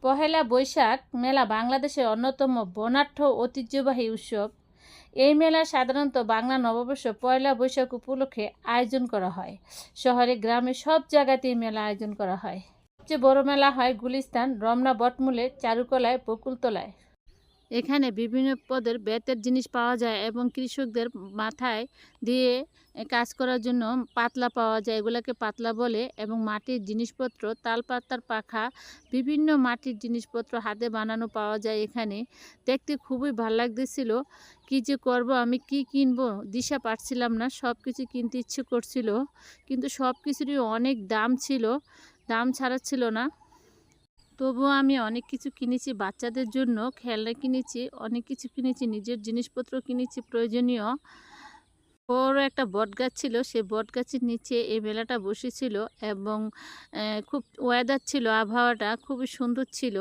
পহেলা বৈশাখ মেলা বাংলাদেশের অন্যতম বর্ণাঢ্য ঐতিহ্যবাহী উৎসব। এই মেলা সাধারণত বাংলা নববর্ষ পয়লা বৈশাখ উপলক্ষে আয়োজন করা হয়। শহরে গ্রামে সব জায়গাতেই মেলা আয়োজন করা হয়। সবচেয়ে বড় মেলা হয় গুলিস্তান, রমনা বটমূলে, চারুকলায়, বকুলতলায়। এখানে বিভিন্ন পদের বেতের জিনিস পাওয়া যায় এবং কৃষকদের মাথায় দিয়ে কাজ করার জন্য পাতলা পাওয়া যায়, এগুলোকে পাতলা বলে। এবং মাটির জিনিসপত্র, তালপাতার পাখা, বিভিন্ন মাটির জিনিসপত্র হাতে বানানো পাওয়া যায় এখানে। দেখতে খুবই ভালো লাগতেছিল। কি যে করব, আমি কি কিনবো দিশা পাচ্ছিলাম না। সব কিছু কিনতে ইচ্ছে করছিল, কিন্তু সব কিছুরই অনেক দাম ছিল, দাম ছাড়াচ্ছিল না। তবুও আমি অনেক কিছু কিনেছি, বাচ্চাদের জন্য খেলনা কিনেছি, অনেক কিছু কিনেছি, নিজের জিনিসপত্র কিনেছি প্রয়োজনীয়। বড় একটা বটগাছ ছিল, সেই বটগাছের নিচে এই মেলাটা বসেছিল এবং খুব ওয়েদার ছিল, আবহাওয়াটা খুবই সুন্দর ছিল।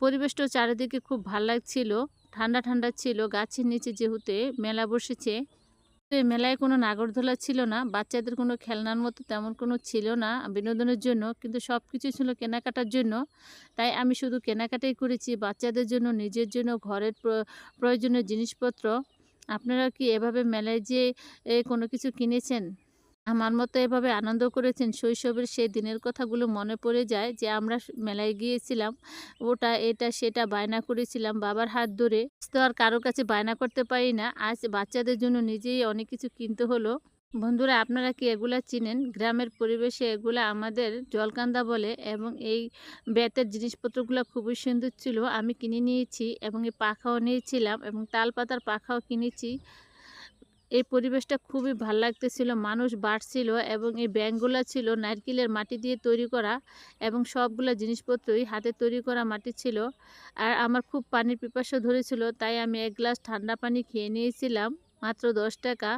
পরিবেশটাও চারিদিকে খুব ভালো লাগছিল, ঠান্ডা ঠান্ডা ছিল। গাছের নিচে যেহেতু মেলা বসেছে, এই মেলায় কোনো নাগরদোলা ছিল না, বাচ্চাদের কোনো খেলনার মতো তেমন কোনো ছিল না বিনোদনের জন্য, কিন্তু সব কিছু ছিল কেনাকাটার জন্য। তাই আমি শুধু কেনাকাটাই করেছি বাচ্চাদের জন্য, নিজের জন্য, ঘরের প্রয়োজনীয় জিনিসপত্র। আপনারা কি এভাবে মেলায় যেয়ে কোনো কিছু কিনেছেন? আমার মতো এভাবে আনন্দ করেছেন? শৈশবের সেই দিনের কথাগুলো মনে পড়ে যায় যে আমরা মেলায় গিয়েছিলাম, ওটা এটা সেটা বায়না করেছিলাম বাবার হাত ধরে। তো আর কারো কাছে বায়না করতে পারি না, আজ বাচ্চাদের জন্য নিজেই অনেক কিছু কিনতে হলো। বন্ধুরা, আপনারা কি এগুলা চিনেন? গ্রামের পরিবেশে এগুলা আমাদের জলকান্দা বলে এবং এই বেতের জিনিসপত্রগুলো খুবই সুন্দর ছিল। আমি কিনে নিয়েছি এবং এই পাখাও নিয়েছিলাম এবং তালপাতার পাখাও কিনেছি। এই পরিবেশটা খুবই ভাল লাগতেছিল, মানুষ বাড়ছিল এবং এই ব্যাঙগুলা ছিল নারকেলের মাটি দিয়ে তৈরি করা এবং সবগুলা জিনিসপত্রই হাতে তৈরি করা মাটি ছিল। আর আমার খুব পানির পিপাসা ধরেছিল, তাই আমি এক গ্লাস ঠান্ডা পানি খেয়ে নিয়েছিলাম, মাত্র 10 টাকা।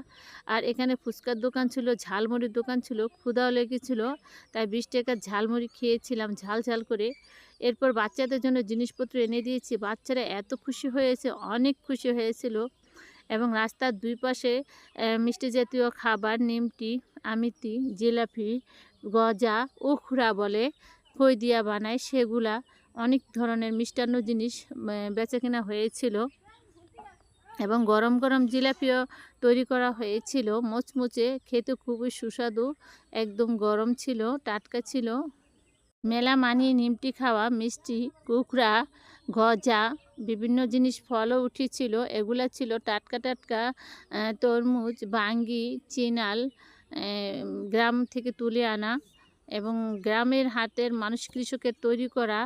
আর এখানে ফুচকার দোকান ছিল, ঝালমুড়ির দোকান ছিল, ক্ষুধাও লেগেছিল, তাই 20 টাকার ঝালমুড়ি খেয়েছিলাম ঝাল ঝাল করে। এরপর বাচ্চাদের জন্য জিনিসপত্র এনে দিয়েছি, বাচ্চারা এত খুশি হয়েছে, অনেক খুশি হয়েছিল। এবং রাস্তার দুই পাশে মিষ্টি জাতীয় খাবার, নিমটি, আমিতি, জিলাপি, গজা, উখড়া বলে, খই দিয়া বানায়, সেগুলা অনেক ধরনের মিষ্টান্ন জিনিস বেচাকেনা হয়েছিল। এবং গরম গরম জিলাপিও তৈরি করা হয়েছিল, মুচমুচে, খেতে খুবই সুস্বাদু, একদম গরম ছিল, টাটকা ছিল। মেলা মানিয়ে নিমটি খাওয়া, মিষ্টি, কুকড়া, গজা, বিভিন্ন জিনিস ফলও উঠেছিল, এগুলা ছিল টাটকা টাটকা তরমুজ, বাঙ্গি, চিনাল, গ্রাম থেকে তুলে আনা এবং গ্রামের হাতের মানুষ কৃষকের তৈরি করা